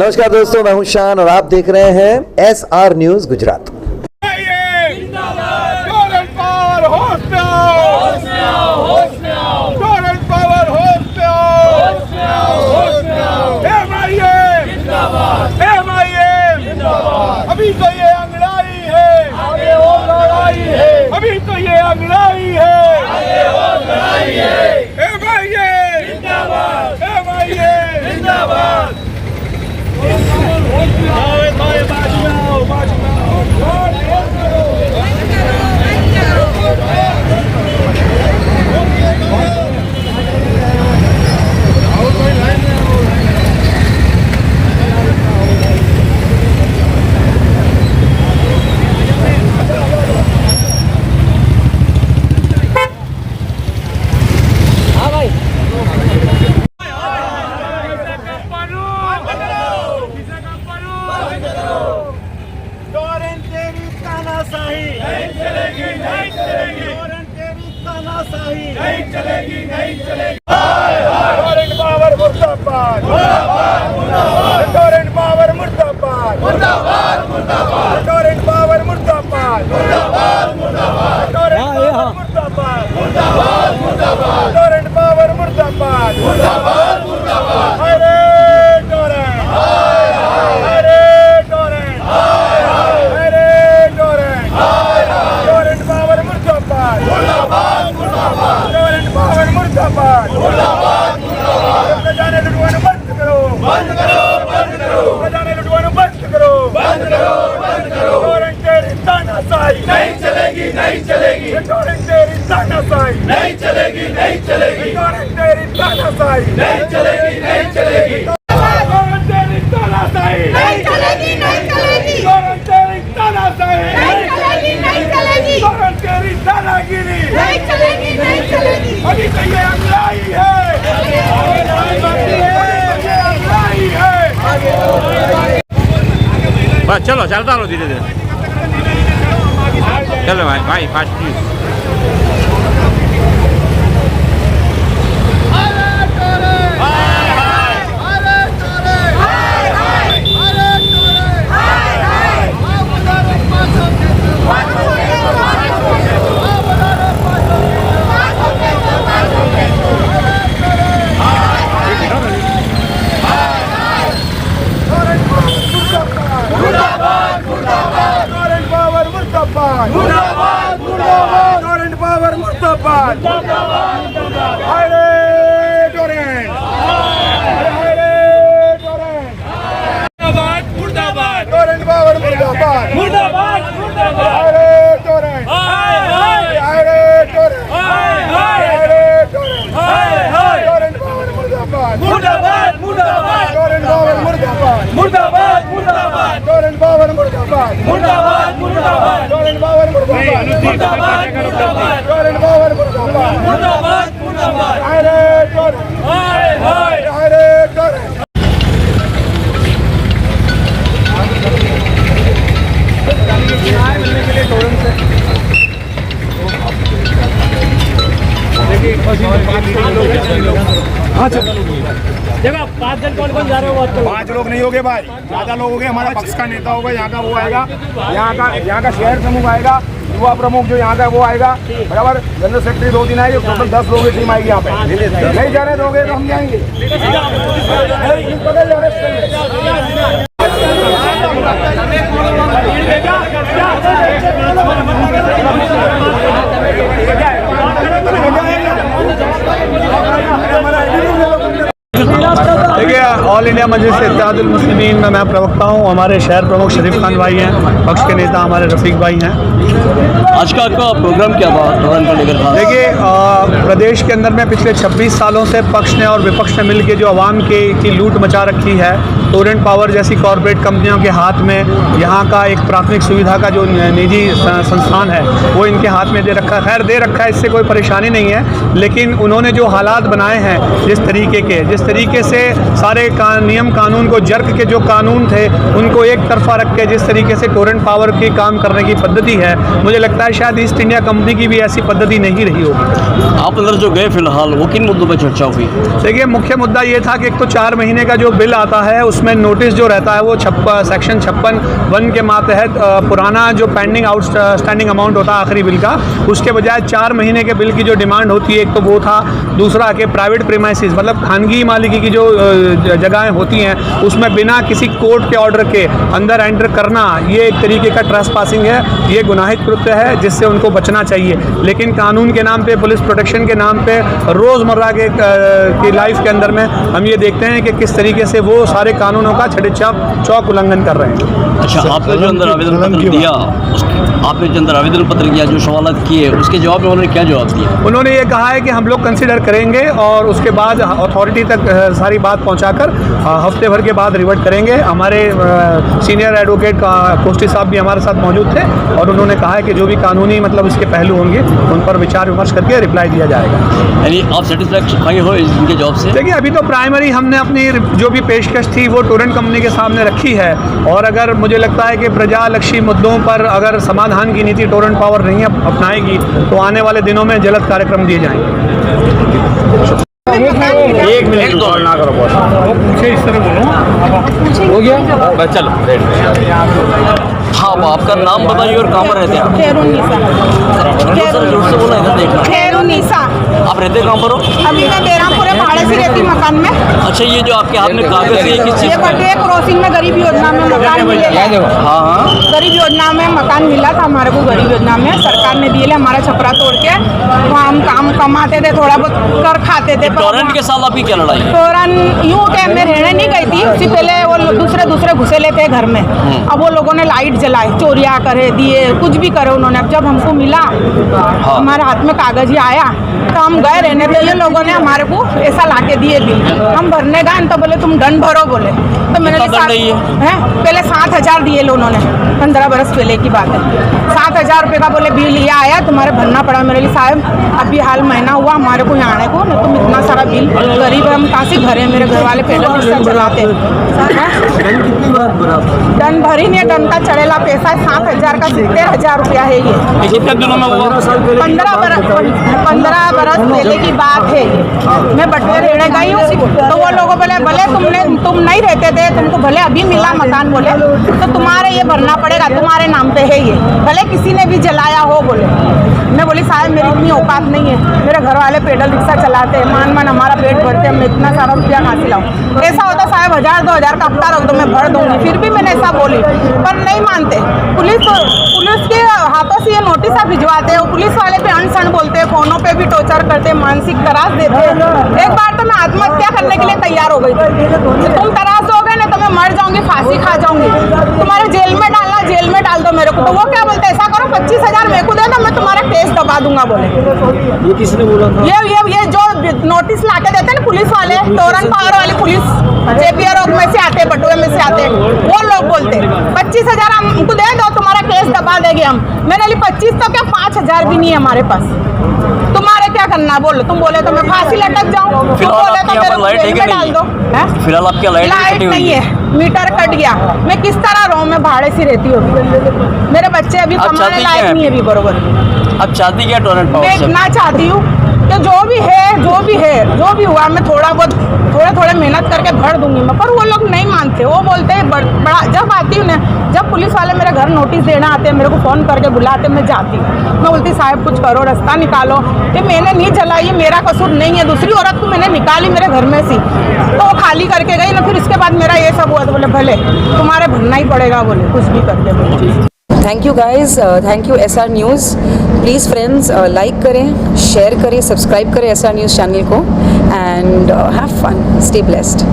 नमस्कार दोस्तों, मैं हूं शान और आप देख रहे हैं SR न्यूज गुजरात। अभी तो ये अंगड़ाई है, आगे और लड़ाई है। अभी तो ये अंगड़ाई है, आगे और लड़ाई है। MIA जिंदाबाद, MIA जिंदाबाद। नहीं चलेगी, नहीं चलेगी। टोरेंट पावर मुर्दाबाद, टोरेंट पावर मुर्दाबाद, टोरेंट पावर मुर्दाबाद, टोरेंट पावर मुर्दाबाद। अरे टोरेंट, अरे टोरेंट, अरे टोरेंट, टोरेंट पावर मुर्दाबाद, टोरेंट पावर मुर्दाबाद। खजाने लुटवाना बंद करो, बंद करो, बंद करो। खजाने लुटवाना बंद करो, बंद करो, बंद करो। टोरेंट तेरी तानाशाही नहीं चलेगी, नहीं चलेगी। टोरेंट तेरी तानाशाही नहीं चलेगी, नहीं चलेगी। टोरेंट तेरी तानाशाही नहीं चलेगी, नहीं चलेगी। टोरेंट तेरी तानाशाही नहीं चलेगी, नहीं चलेगी। टोरेंट तेरी तानाशाही नहीं चलेगी, नहीं चलेगी। टोरेंट तेरी दादागिरी नहीं चलेगी, नहीं चलेगी। अभी तो ये अंगड़ाई है, बस चलो चलता रहो धीरे धीरे। चलो भाई भाई फास्ट प्लीज। मुर्दाबाद, मुर्दाबाद। टोरेंट पावर मुर्दाबाद, मुर्दाबाद। अरे टोरेंट, अरे टोरेंट, मुर्दाबाद, मुर्दाबाद। टोरेंट पावर मुर्दाबाद, मुर्दाबाद, मुर्दाबाद। अरे टोरेंट, अरे टोरेंट, अरे टोरेंट, टोरेंट पावर मुर्दाबाद, मुर्दाबाद, मुर्दाबाद। टोरेंट पावर मुर्दाबाद, मुर्दाबाद, मुर्दाबाद। टोरेंट पावर मुर्दाबाद, मुर्दाबाद, मुर्दाबाद। टोरेंट पावर मुर्दाबाद, मुर्दाबाद, मुर्दाबाद। टोरेंट पावर मुर्दाबाद, मुर्दाबाद, मुर्दाबाद। अरे टोरेंट, अरे टोरेंट। देखो 5 जन कौन जा रहे हो? 5 लोग नहीं होगे भाई, ज्यादा लोग हो गए। हमारा पक्ष का नेता होगा, यहाँ का वो आएगा, यहाँ का शहर प्रमुख आएगा, युवा प्रमुख जो यहाँ का वो आएगा, बराबर। जनरल सेक्रेटरी 2 दिन आएगी, टोटल 10 लोगों की टीम आएगी यहाँ पे। नहीं जाने दोगे तो हम जाएंगे। देखिए, ऑल इंडिया मजलिस इत्तेहादुल मुस्लिमीन में मैं प्रवक्ता हूँ। हमारे शहर प्रमुख शरीफ खान भाई हैं, पक्ष के नेता हमारे रफीक भाई हैं। आज का आपका प्रोग्राम क्या था? देखिए, प्रदेश के अंदर में पिछले 26 सालों से पक्ष ने और विपक्ष ने मिलकर जो आवाम की लूट मचा रखी है, टोरेंट पावर जैसी कॉरपोरेट कंपनियों के हाथ में यहाँ का एक प्राथमिक सुविधा का जो निजी संस्थान है वो इनके हाथ में दे रखा है। खैर दे रखा है, इससे कोई परेशानी नहीं है, लेकिन उन्होंने जो हालात बनाए हैं, जिस तरीके से सारे नियम कानून को जर्क के जो कानून थे उनको एक तरफा रख के जिस तरीके से टोरेंट पावर की काम करने की पद्धति है, मुझे लगता है शायद ईस्ट इंडिया कंपनी की भी ऐसी पद्धति नहीं रही होगी। आप अंदर जो गए फिलहाल वो किन मुद्दों पर चर्चा हुई? देखिए, मुख्य मुद्दा ये था कि एक तो 4 महीने का जो बिल आता है उसमें नोटिस जो रहता है वो सेक्शन 56(1) के मातहत पुराना जो पेंडिंग आउटस्टैंडिंग अमाउंट होता है आखिरी बिल का, उसके बजाय 4 महीने के बिल की जो डिमांड होती है, एक तो वो था। दूसरा कि प्राइवेट प्रीमाइसिस मतलब खानगी मालिकी की जो जगहें होती हैं उसमें बिना किसी कोर्ट के ऑर्डर के अंदर एंटर करना, ये एक तरीके का ट्रेसपासिंग है, ये गुनाहित कृत्य है जिससे उनको बचना चाहिए। लेकिन कानून के नाम पे, पुलिस प्रोटेक्शन के नाम पे रोज़मर्रा की लाइफ के अंदर में हम ये देखते हैं कि किस तरीके से वो सारे कानूनों का चौक उल्लंघन कर रहे हैं। अच्छा, आपने जो अंदर आवेदन पत्र दिया, आपने जो अंदर आवेदन पत्र किया, जो सवाल किए, उसके जवाब में उन्होंने क्या जवाब दिया? उन्होंने ये कहा है कि हम लोग कंसिडर करेंगे और उसके बाद अथॉरिटी तक सारी बात पहुंचाकर हफ्ते भर के बाद रिवर्ट करेंगे। हमारे सीनियर एडवोकेट कोष्टी साहब भी हमारे साथ मौजूद थे और उन्होंने कहा है कि जो भी कानूनी मतलब इसके पहलू होंगे उन पर विचार विमर्श करके रिप्लाई दिया जाएगा। यानी आप सेटिस्फाई हो इनके जवाब से? देखिए, अभी तो प्राइमरी हमने अपनी जो भी पेशकश थी वो टोरेंट कंपनी के सामने रखी है और अगर मुझे लगता है कि प्रजालक्षी मुद्दों पर अगर समाधान की नीति टोरेंट पावर नहीं अपनाएगी तो आने वाले दिनों में जल्द कार्यक्रम दिए जाएंगे। एक मिनट कॉल ना करो बॉस। इस तरह बोलो, हो गया बस चलो हाँ, आपका नाम बताइए और कहाँ पर रहते हैं आप? जोर से बोला, इधर देखना। खैरुनिसा। आप रहते कहाँ पर हो? अभी मैं बेरामपुरे भाड़े से रहती मकान में। अच्छा, ये जो आपके हाथ में कागज है किस चीज़? ये बटे क्रॉसिंग में गरीब योजना में मकान मिले। हाँ हाँ, गरीब योजना में मकान मिला था हमारे को। गरीब योजना में सरकार ने दिए हमारा छपरा तोड़ के, वहाँ हम काम कमाते थे, थोड़ा बहुत कर खाते थे। टोरेंट के साथ आपकी क्या लड़ाई? टोरेंट यूँ टाइम में रहने नहीं गई थी, उससे पहले वो दूसरे घुसे लेते घर में। अब वो लोगों ने लाइट जलाई, चोरिया करे, दिए, कुछ भी करे उन्होंने। अब जब हमको मिला हमारे हाथ में कागज ही आया तो हम गए रहने के लिए। लोगों ने हमारे को ऐसा लाके दिए बिल, हम भरने गए तो बोले तुम दंड भरो बोले। तो मैंने पहले 7,000 दिए उन्होंने, 15 बरस पहले की बात है। 7,000 रुपये का बोले बिल ये आया, तुम्हारे भरना पड़ा। मेरे लिए साहब अभी हाल महीना हुआ हमारे को यहाँ आने को, नहीं तुम इतना सारा बिल, गरीब है हम कहाँ से भरे। मेरे घर वाले पैदल रिक्शा चलाते। दंड भरी नहीं, दंड का चढ़ेला पैसा है 7,000 का, 70,000 रुपया है ये। कितने दिनों में हुआ? 15 बरस पहले की बात है ये। मैं बटवे रहने गई हूँ तो वो लोगों बोले भले तुम नहीं रहते थे, तुमको भले अभी मिला मकान बोले तो तुम्हारे ये भरना पड़ेगा, तुम्हारे नाम पे है ये, भले किसी ने भी जलाया हो बोले। मैं बोली साहब मेरी इतनी औकात नहीं है, मेरे घर वाले पैदल रिक्शा चलाते हैं, मान हमारा पेट भरते हैं, मैं इतना सारा रुपया कहाँ से लाऊं। ऐसा होता साहब 1,000-2,000 का हफ्ता रख दो मैं भर दूंगी। फिर भी मैंने ऐसा बोली पर नहीं मानते। पुलिस के हाथों से ये नोटिस आप भिजवाते हैं, पुलिस वाले पे अनसन बोलते हैं, फोनों पे भी टॉर्चर करते हैं, मानसिक त्रास देते हैं। एक बार तो मैं आत्महत्या करने के लिए तैयार हो गई थी। तुम त्रास दोगे ना तो मैं मर जाऊंगी, फांसी खा जाऊंगी, तुम्हारे जेल में डालना, जेल में डाल दो मेरे को। तो वो क्या बोलते ऐसा करो 25,000 मेरे को दे दो, मैं तुम्हारा केस दबा दूंगा बोले। ये किसने बोला था? ये जो नोटिस लाके देते हैं ना पुलिस वाले, टोरेंट पावर वाली पुलिस, जेपीआर में से आते, बटुए में से आते, वो लोग बोलते 25,000 हमको दे दो, तुम्हारा केस दबा देंगे हम। मेरे लिए 25 तो क्या 5,000 भी नहीं है हमारे पास। तुम्हारे क्या करना बोलो, तुम बोले तो मैं फांसी लटक जाऊं, तुम बोले तो मेरे को जेल में डाल दो। फिलहाल आपकी लाइट नहीं है, मीटर कट गया, मैं किस तरह रहूं? मैं भाड़े से रहती हूँ, मेरे बच्चे अभी कमाने लायक नहीं है अभी बरोबर। अब चाहती क्या टोरेंट पावर मैं से? इतना चाहती हूँ कि जो भी हुआ मैं थोड़े मेहनत करके भर दूंगी मैं, पर वो लोग नहीं मानते। वो बोलते हैं बड़ा, जब आती हूँ ना, जब पुलिस वाले मेरे घर नोटिस देना आते हैं, मेरे को फ़ोन करके बुलाते, मैं जाती हूँ। मैं बोलती साहब कुछ करो, रास्ता निकालो, ये मैंने नहीं जलाई, मेरा कसूर नहीं है, दूसरी औरत को मैंने निकाली मेरे घर में से, तो वो खाली करके गई ना। फिर इसके बाद मेरा ये सब हुआ तो बोले भले तुम्हारे भरना ही पड़ेगा बोले, कुछ भी करके बोले। Thank you guys, thank you SR news. Please friends like करें, शेयर करें, सब्सक्राइब करें SR न्यूज़ चैनल को and have fun, stay blessed.